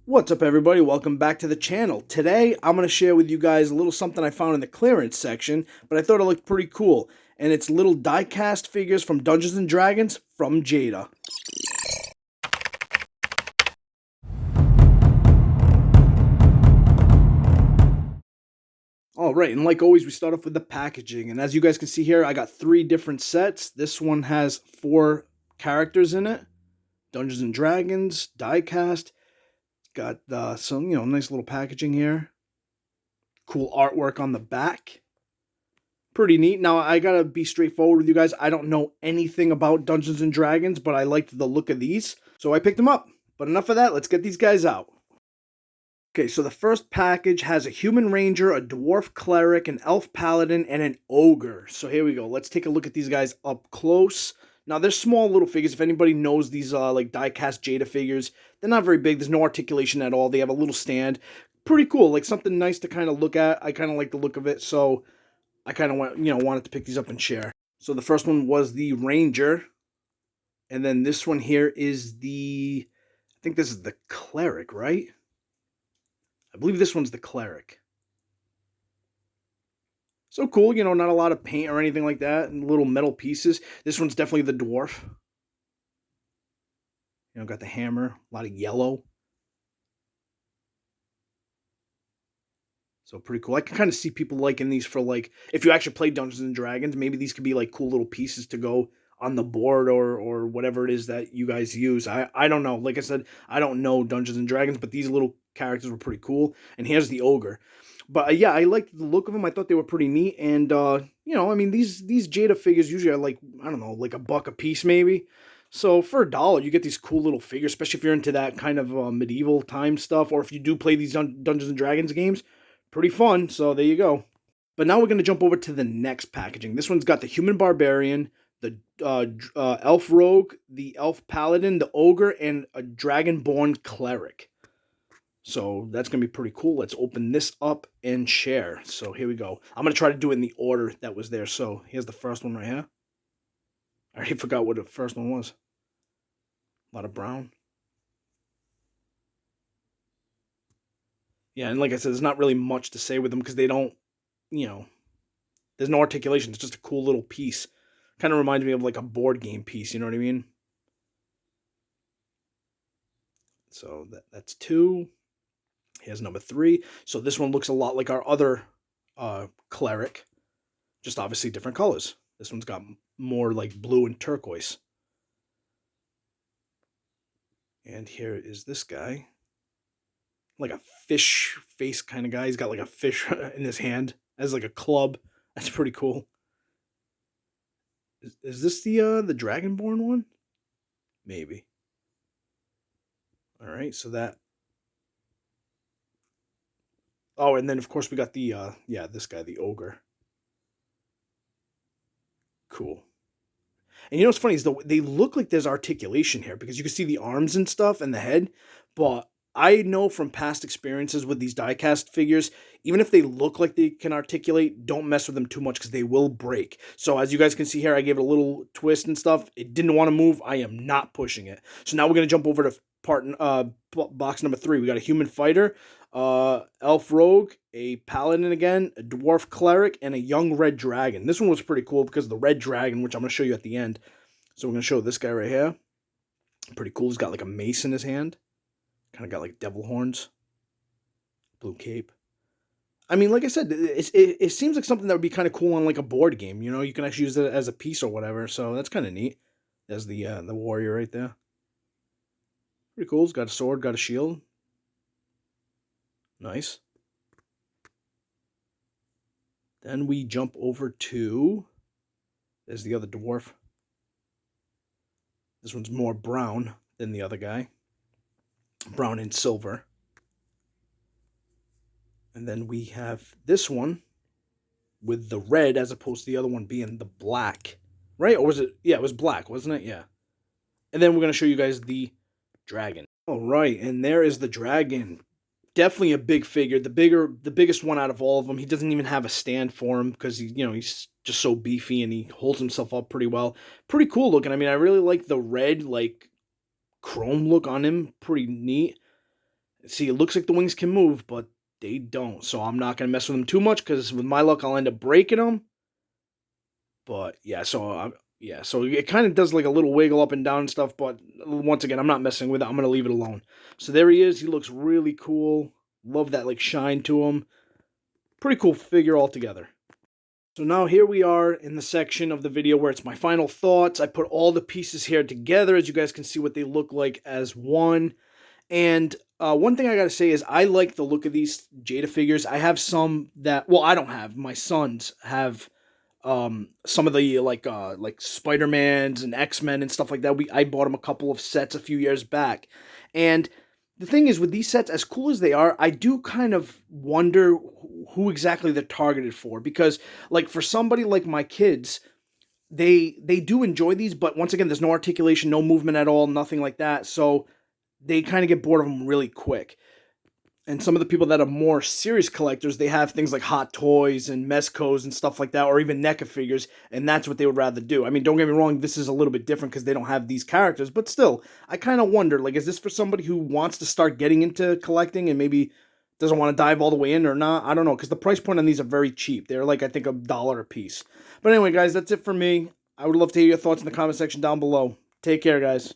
What's up, everybody? Welcome back to the channel. Today I'm going to share with you guys a little something I found in the clearance section, but I thought it looked pretty cool, and it's little die-cast figures from Dungeons and Dragons from Jada. Alright, and like always, we start off with the packaging, and as you guys can see here, I got 3 different sets. This one has 4 characters in it. Dungeons and Dragons, die-cast. Got some, nice little packaging here. Cool artwork on the back. Pretty neat. Now, I gotta be straightforward with you guys. I don't know anything about Dungeons and Dragons, but I liked the look of these, so I picked them up. But enough of that, let's get these guys out. Okay, so the first package has a human ranger, a dwarf cleric, an elf paladin, and an ogre. So here we go. Let's take a look at these guys up close. Now, they're small little figures. If anybody knows these like die-cast Jada figures, they're not very big. There's no articulation at all. They have a little stand. Pretty cool. Like something nice to kind of look at. I kind of like the look of it, so I kind of wanted to pick these up and share. So the first one was the ranger, and then this one here is I think this is the cleric, right? I believe this one's the cleric. So cool, not a lot of paint or anything like that, and little metal pieces. This one's definitely the dwarf. Got the hammer, a lot of yellow. So pretty cool. I can kind of see people liking these for like, if you actually play Dungeons and Dragons, maybe these could be like cool little pieces to go on the board or whatever it is that you guys use. I don't know. Like I said, I don't know Dungeons and Dragons, but these little characters were pretty cool. And here's the ogre. But yeah, I liked the look of them. I thought they were pretty neat. And these Jada figures usually are like, I don't know, like $1 a piece maybe. So for $1, you get these cool little figures, especially if you're into that kind of medieval time stuff, or if you do play these Dungeons and Dragons games. Pretty fun. So there you go. But now we're going to jump over to the next packaging. This one's got the human barbarian, the elf rogue, the elf paladin, the ogre, and a dragonborn cleric. So that's going to be pretty cool. Let's open this up and share. So here we go. I'm going to try to do it in the order that was there. So here's the first one right here. I already forgot what the first one was. A lot of brown. Yeah, and like I said, there's not really much to say with them because they don't, there's no articulation. It's just a cool little piece. Kind of reminds me of like a board game piece, you know what I mean? So that's 2. Here's number 3. So this one looks a lot like our other cleric, just obviously different colors. This one's got more like blue and turquoise. And here is this guy. Like a fish face kind of guy. He's got like a fish in his hand as like a club. That's pretty cool. Is this the Dragonborn one? Maybe. All right, so that. Oh, and then of course we got the this guy, the ogre. Cool. And what's funny is they look like there's articulation here because you can see the arms and stuff and the head, but I know from past experiences with these diecast figures, even if they look like they can articulate, don't mess with them too much because they will break. So as you guys can see here, I gave it a little twist and stuff. It didn't want to move. I am not pushing it. So now we're going to jump over to box number 3. We got a human fighter, elf rogue, a paladin again, a dwarf cleric, and a young red dragon. This one was pretty cool because of the red dragon, which I'm going to show you at the end. So we're going to show this guy right here. Pretty cool. He's got like a mace in his hand. Kind of got like devil horns. Blue cape. I mean, like I said, it seems like something that would be kind of cool on like a board game. You can actually use it as a piece or whatever. So that's kind of neat. There's the warrior right there. Pretty cool. He's got a sword, got a shield. Nice. Then we jump over to... There's the other dwarf. This one's more brown than the other guy. Brown and silver. And then we have this one with the red as opposed to the other one being the black. Right? Or was it? Yeah, it was black, wasn't it? Yeah. And then we're going to show you guys the dragon. All right, and there is the dragon. Definitely a big figure. The biggest one out of all of them. He doesn't even have a stand for him because he's just so beefy and he holds himself up pretty well. Pretty cool looking. I mean, I really like the red like chrome look on him. Pretty neat. See, it looks like the wings can move, but they don't. So I'm not going to mess with them too much because with my luck, I'll end up breaking them. But yeah, so it kind of does like a little wiggle up and down and stuff. But once again, I'm not messing with it. I'm going to leave it alone. So there he is. He looks really cool. Love that like shine to him. Pretty cool figure altogether. So now here we are in the section of the video where it's my final thoughts. I put all the pieces here together as you guys can see what they look like as one. And one thing I gotta say is I like the look of these Jada figures. I have some that, well, I don't have. My sons have some of the like Spider-Mans and X-Men and stuff like that. I bought them a couple of sets a few years back. And the thing is with these sets, as cool as they are, I do kind of wonder who exactly they're targeted for, because like for somebody like my kids, they do enjoy these, but once again, there's no articulation, no movement at all, nothing like that. So they kind of get bored of them really quick. And some of the people that are more serious collectors, they have things like Hot Toys and Mezcos and stuff like that, or even NECA figures, and that's what they would rather do. I mean, don't get me wrong, this is a little bit different because they don't have these characters, but still, I kind of wonder, like, is this for somebody who wants to start getting into collecting and maybe doesn't want to dive all the way in or not? I don't know, because the price point on these are very cheap. They're like, I think, $1 a piece. But anyway, guys, that's it for me. I would love to hear your thoughts in the comment section down below. Take care, guys.